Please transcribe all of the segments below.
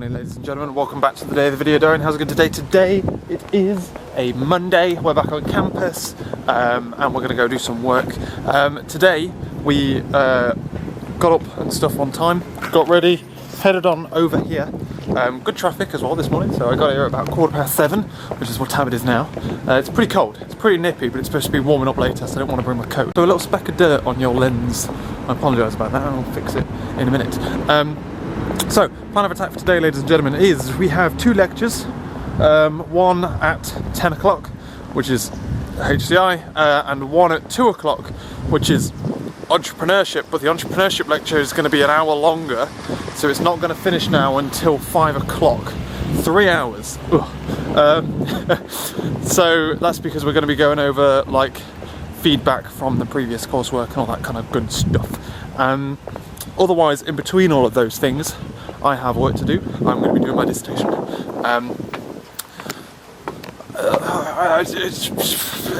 Morning, ladies and gentlemen, welcome back to the day of the video. Darren, how's it going today? Today it is a Monday, we're back on campus and we're going to go do some work. Today we got up and stuff on time, got ready, headed on over here. Good traffic as well this morning, so I got here at about 7:15, which is what time it is now. It's pretty cold, it's pretty nippy, but it's supposed to be warming up later, so I don't want to bring my coat. So a little speck of dirt on your lens, I apologise about that, I'll fix it in a minute. So, plan of attack for today, ladies and gentlemen, is we have two lectures, one at 10 o'clock, which is HCI, and one at 2 o'clock, which is entrepreneurship, but the entrepreneurship lecture is going to be an hour longer, so it's not going to finish now until 5 o'clock. 3 hours. So that's because we're going to be going over like feedback from the previous coursework and all that kind of good stuff. Otherwise, in between all of those things, I have work to do. I'm going to be doing my dissertation.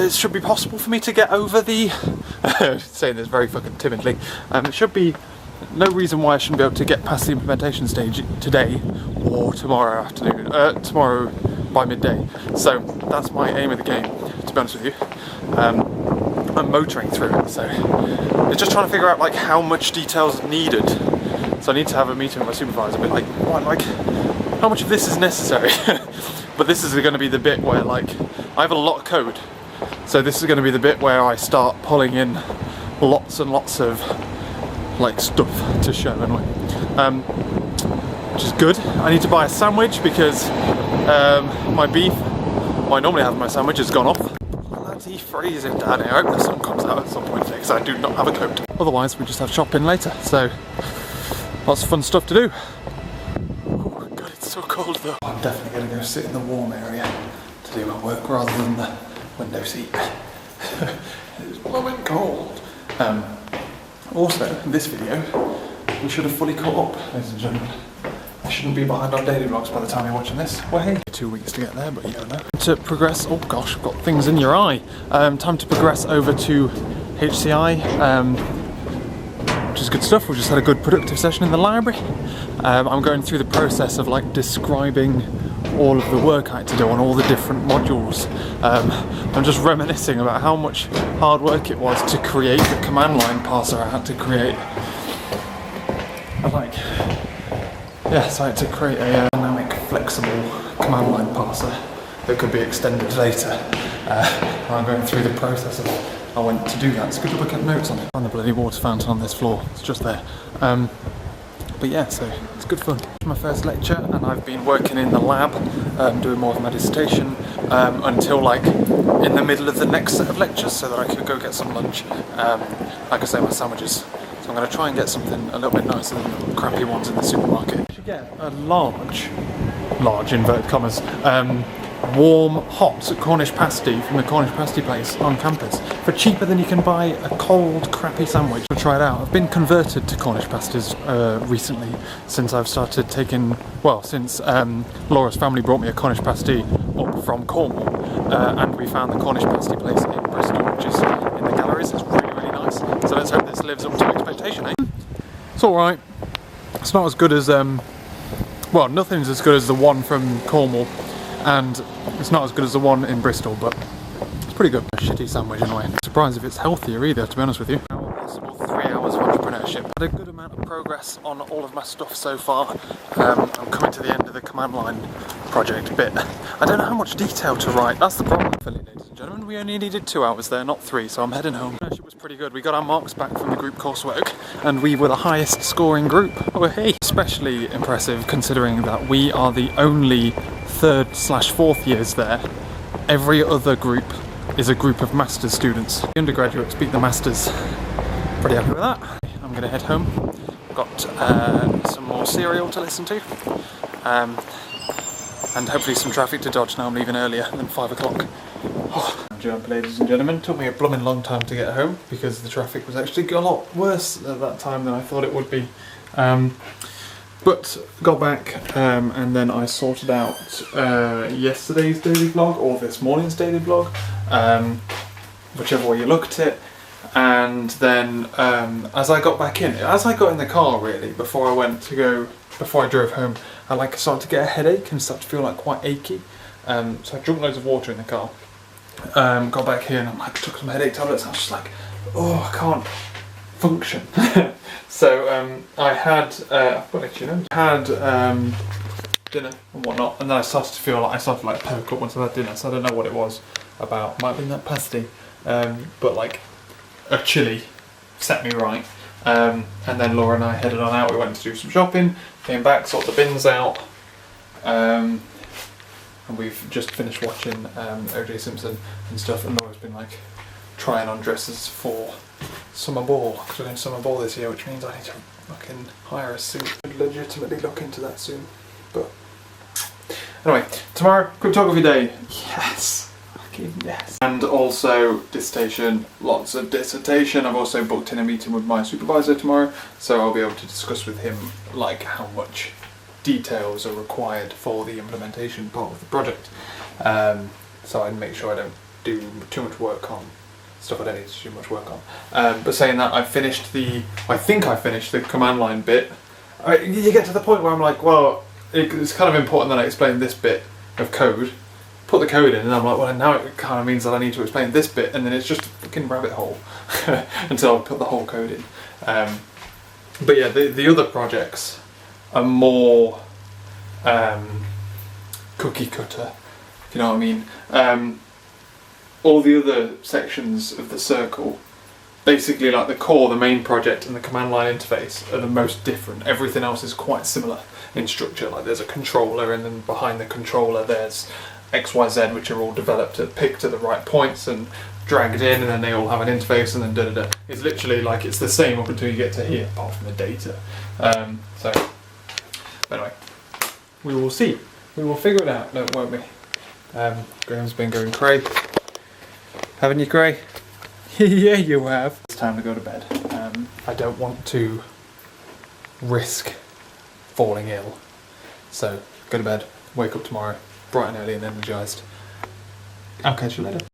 It should be possible for me to get over the... saying this very fucking timidly. It should be no reason why I shouldn't be able to get past the implementation stage today or tomorrow afternoon. Tomorrow by midday. So that's my aim of the game, to be honest with you. I'm motoring through it, so it's just trying to figure out like how much detail is needed. So I need to have a meeting with my supervisor, but like, what, like, how much of this is necessary? But this is going to be the bit where like I have a lot of code, so this is going to be the bit where I start pulling in lots and lots of like stuff to show anyway, which is good. I need to buy a sandwich because my beef, what I normally have in my sandwich, has gone off. Bloody freezing down here. I hope the sun comes out at some point today because I do not have a coat. Otherwise we just have shopping later, so lots of fun stuff to do. Oh god, it's so cold though. I'm definitely going to go sit in the warm area to do my work rather than the window seat. It's blowing cold. Also, in this video, we should have fully caught up, ladies and gentlemen. I shouldn't be behind on daily vlogs by the time you're watching this. Well, hey, 2 weeks to get there, but you don't know. To progress, oh gosh, I've got things in your eye. Time to progress over to HCI, which is good stuff. We just had a good productive session in the library. I'm going through the process of like describing all of the work I had to do on all the different modules. I'm just reminiscing about how much hard work it was to create the command line parser I had to create. So I had to create a dynamic, flexible command line parser that could be extended later. I'm going through the process of I went to do that. It's good to look at notes on it. And the bloody water fountain on this floor, it's just there. But yeah, so it's good fun. It's my first lecture and I've been working in the lab, doing more of my dissertation until like in the middle of the next set of lectures so that I could go get some lunch. Like I say, my sandwiches. So I'm going to try and get something a little bit nicer than the crappy ones in the supermarket. You should get a large inverted commas, warm, hot Cornish pasty from the Cornish pasty place on campus for cheaper than you can buy a cold, crappy sandwich. I'll try it out. I've been converted to Cornish pasties recently since I've started taking, well, since Laura's family brought me a Cornish pasty up from Cornwall, and we found the Cornish pasty place in Bristol, which is in the galleries. It's really, really nice. So let's hope this lives up to expectation, eh? It's alright. It's not as good as, well, nothing's as good as the one from Cornwall, and it's not as good as the one in Bristol, but it's pretty good. A shitty sandwich anyway. I'm surprised if it's healthier either, to be honest with you. Possible 3 hours of entrepreneurship. Had a good amount of progress on all of my stuff so far. I'm coming to the end of the command line project bit. I don't know how much detail to write, that's the problem. Ladies and gentlemen, we only needed 2 hours there, not 3, so I'm heading home. It was pretty good. We got our marks back from the group coursework, and we were the highest scoring group. Oh hey! Especially impressive considering that we are the only 3rd/4th years there. Every other group is a group of master's students. The undergraduates beat the masters. Pretty happy with that. I'm going to head home. Got some more cereal to listen to. And hopefully some traffic to dodge now I'm leaving earlier than 5 o'clock. Oh. Jump, ladies and gentlemen. Took me a blooming long time to get home because the traffic was actually a lot worse at that time than I thought it would be. But got back and then I sorted out yesterday's daily vlog or this morning's daily vlog, whichever way you looked at it. And then as I got back in, as I got in the car really, before I drove home, I like started to get a headache and start to feel like quite achy. So I drank loads of water in the car. Got back here and I'm like, took some headache tablets. I was just like, oh, I can't function. So I had, I've got it, you know, had dinner and whatnot, and then I started to feel like perk up once I had dinner. So I don't know what it was about. Might have been that pasty, but like a chili set me right. And then Laura and I headed on out. We went to do some shopping, came back, sorted the bins out, and we've just finished watching OJ Simpson and stuff. And Laura's been like trying on dresses for summer ball, because we're going to summer ball this year, which means I need to fucking hire a suit. I'd legitimately look into that soon. But anyway, tomorrow, cryptography day. Yes. Yes. And also dissertation, lots of dissertation. I've also booked in a meeting with my supervisor tomorrow, so I'll be able to discuss with him like how much details are required for the implementation part of the project. So I make sure I don't do too much work on stuff I don't need to do much work on. But saying that, I think I finished the command line bit. You get to the point where I'm like, well, it's kind of important that I explain this bit of code. Put the code in, and I'm like, well, now it kind of means that I need to explain this bit, and then it's just a fucking rabbit hole until I put the whole code in. But yeah, the other projects are more cookie cutter, if you know what I mean. All the other sections of the circle, basically like the core, the main project, and the command line interface are the most different. Everything else is quite similar in structure. Like there's a controller, and then behind the controller there's XYZ, which are all developed at picked at the right points and dragged in, and then they all have an interface, and then da da da. It's literally like it's the same up until you get to here, apart from the data. So anyway, we will see. We will figure it out, won't we? Graham's been going cray. Haven't you, Cray? Yeah, you have. It's time to go to bed. I don't want to risk falling ill, so go to bed. Wake up tomorrow bright and early and energised. I'll catch you later.